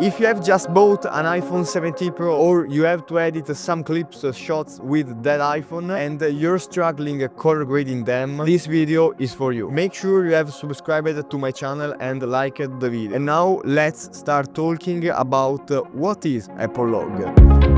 If you have just bought an iPhone 17 Pro or you have to edit some clips shots with that iPhone and you're struggling color grading them, this video is for you. Make sure you have subscribed to my channel and liked the video. And now let's start talking about what is Apple Log.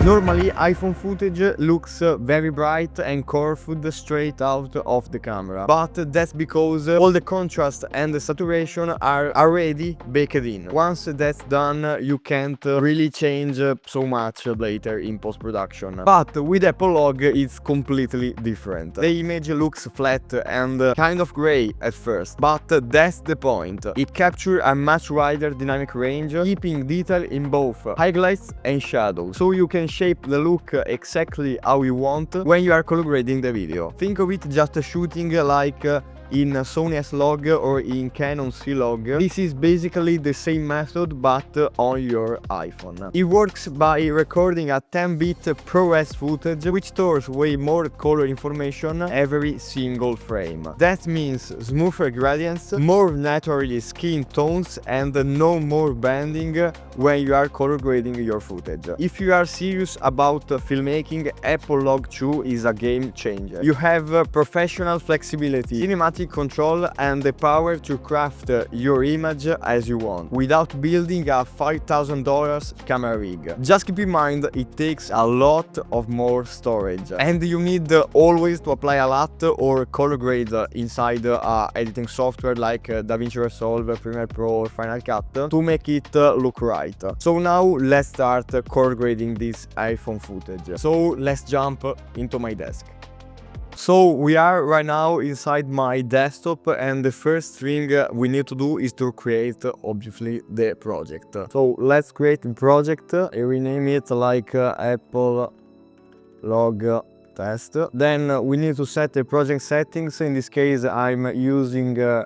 Normally, iPhone footage looks very bright and colorful straight out of the camera, but that's because all the contrast and the saturation are already baked in. Once that's done, you can't really change so much later in post-production. But with Apple Log, it's completely different. The image looks flat and kind of gray at first, but that's the point. It captures a much wider dynamic range, keeping detail in both highlights and shadows, so you can shape the look exactly how you want when you are color grading the video. Think of it just shooting like in Sony S-Log or in Canon C-Log. This is basically the same method but on your iPhone. It works by recording a 10-bit ProRes footage which stores way more color information every single frame. That means smoother gradients, more naturally skin tones and no more bending when you are color grading your footage. If you are serious about filmmaking, Apple Log 2 is a game changer. You have professional flexibility, cinematic control and the power to craft your image as you want without building a $5,000 camera rig. Just keep in mind it takes a lot of more storage and you need always to apply a lot or color grade inside editing software like DaVinci Resolve, Premiere Pro or Final Cut to make it look right. So now let's start color grading this iPhone footage. So let's jump into my desk. So we are right now inside my desktop and the first thing we need to do is to create obviously the project. So let's create a project and rename it like Apple Log Test. Then we need to set the project settings. In this case I'm using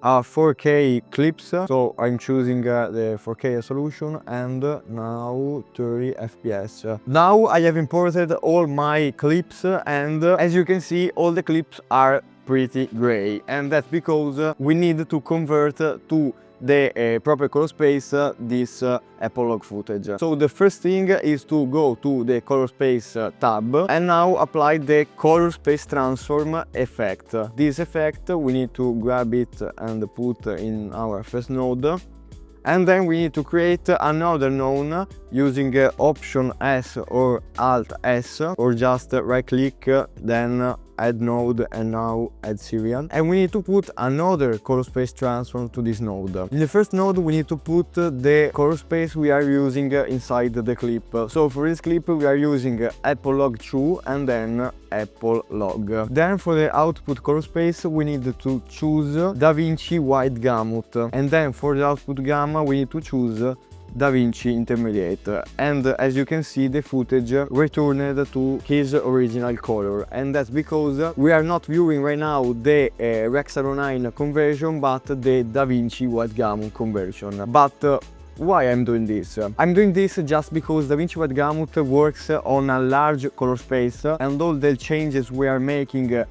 4K clips, so I'm choosing the 4K resolution and now 30 FPS. Now I have imported all my clips and as you can see all the clips are pretty gray, and that's because we need to convert to the proper color space this Apple Log footage. So the first thing is to go to the color space tab and now apply the color space transform effect. This effect we need to grab it and put in our first node, and then we need to create another node using Option S or Alt S, or just right click then add node and now add serial, and we need to put another color space transform to this node. In the first node we need to put the color space we are using inside the clip. So for this clip we are using Apple Log 2 and then Apple Log. Then for the output color space we need to choose DaVinci Wide Gamut, and then for the output gamma we need to choose DaVinci Intermediate, and as you can see the footage returned to his original color, and that's because we are not viewing right now the Rec 709 conversion but the DaVinci Wide Gamut conversion. But why I'm doing this? I'm doing this just because DaVinci Wide Gamut works on a large color space and all the changes we are making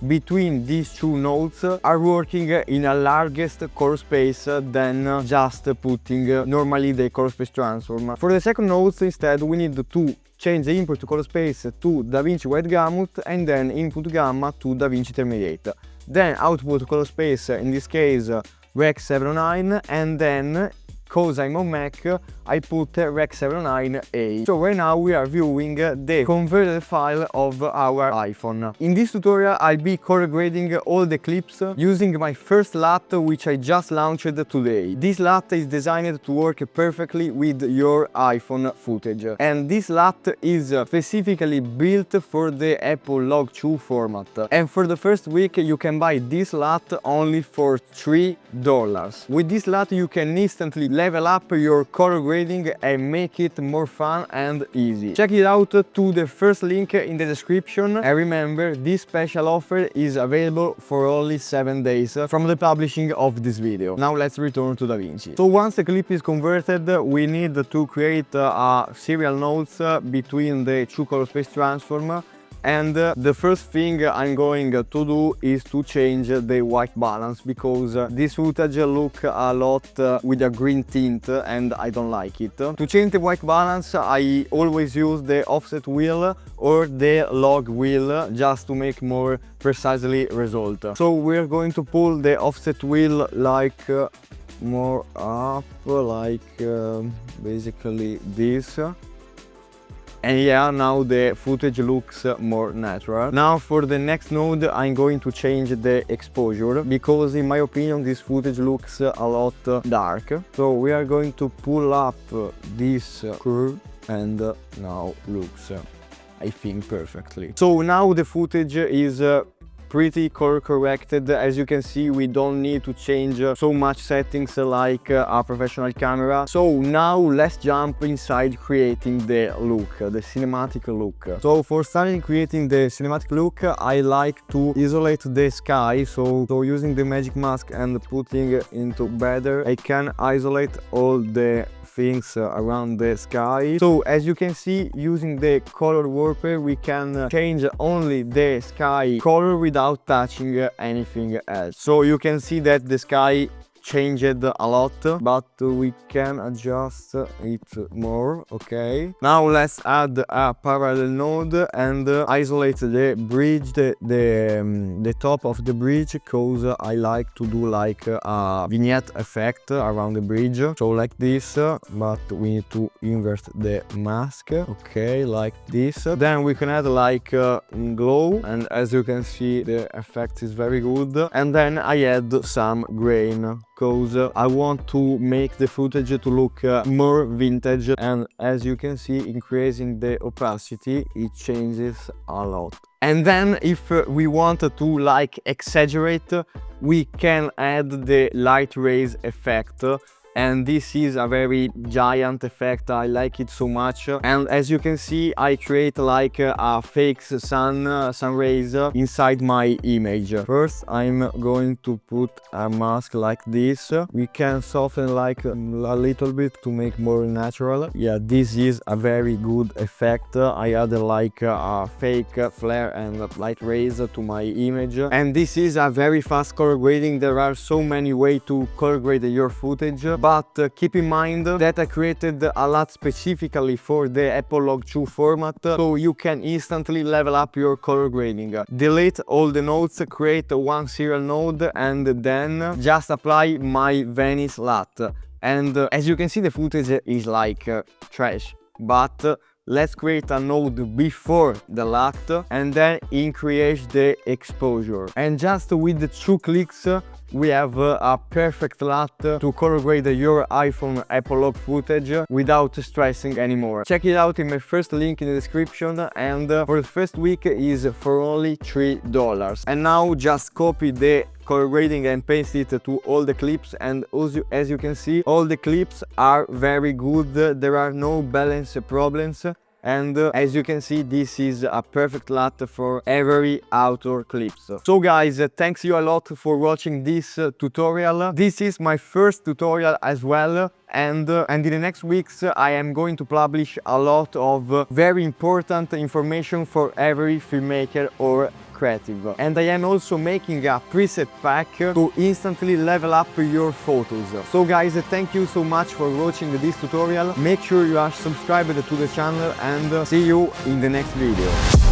between these two nodes are working in a largest color space than just putting normally the color space transform. For the second nodes instead we need to change the input color space to DaVinci Wide Gamut and then input gamma to DaVinci Intermediate. Then output color space, in this case Rec 709, and then because I'm on Mac, I put Rec 709A. So right now we are viewing the converted file of our iPhone. In this tutorial I'll be color grading all the clips using my first LUT which I just launched today. This LUT is designed to work perfectly with your iPhone footage, and this LUT is specifically built for the Apple Log 2 format. And for the first week you can buy this LUT only for $3. With this LUT you can instantly level up your color grading and make it more fun and easy. Check it out to the first link in the description, and remember, this special offer is available for only 7 days from the publishing of this video. Now let's return to DaVinci. So once the clip is converted, we need to create a serial nodes between the two color space transform. And the first thing I'm going to do is to change the white balance, because this footage look a lot with a green tint and I don't like it. To change the white balance, I always use the offset wheel or the log wheel just to make more precisely result. So we're going to pull the offset wheel like more up, like basically this. And yeah, now the footage looks more natural. Now for the next node I'm going to change the exposure, because in my opinion this footage looks a lot dark. So we are going to pull up this curve and now looks, I think, perfectly. So now the footage is pretty color corrected. As you can see, we don't need to change so much settings like a professional camera. So now let's jump inside creating the look, the cinematic look. So for starting creating the cinematic look, I like to isolate the sky. So using the magic mask and putting it into better, I can isolate all the things around the sky. So as you can see, using the color warper, we can change only the sky color without touching anything else. So you can see that the sky changed a lot, but we can adjust it more. Okay, now let's add a parallel node and isolate the bridge, the top of the bridge, because I like to do like a vignette effect around the bridge. So like this, but we need to invert the mask. Okay, like this. Then we can add like glow, and as you can see, the effect is very good. And then I add some grain, because I want to make the footage to look more vintage, and as you can see, increasing the opacity, it changes a lot. And then if we want to like exaggerate, we can add the light rays effect. And this is a very giant effect, I like it so much. And as you can see, I create like a fake sun rays inside my image. First, I'm going to put a mask like this. We can soften like a little bit to make more natural. Yeah, this is a very good effect. I added like a fake flare and light rays to my image. And this is a very fast color grading. There are so many ways to color grade your footage. But keep in mind that I created a lot specifically for the Apple Log 2 format, so you can instantly level up your color grading. Delete all the nodes, create one serial node, and then just apply my Venice LUT. And as you can see, the footage is like trash, but let's create a node before the LUT and then increase the exposure. And just with the 2 clicks, we have a perfect LUT to color grade your iPhone Apple Log footage without stressing anymore. Check it out in my first link in the description, and for the first week is for only $3. And now just copy the color grading and paste it to all the clips, and also, as you can see, all the clips are very good. There are no balance problems. And as you can see, this is a perfect LUT for every outdoor clips. So guys, thanks you a lot for watching this tutorial. This is my first tutorial as well. And in the next weeks I am going to publish a lot of very important information for every filmmaker or creative. And I am also making a preset pack to instantly level up your photos. So guys, thank you so much for watching this tutorial. Make sure you are subscribed to the channel, and see you in the next video.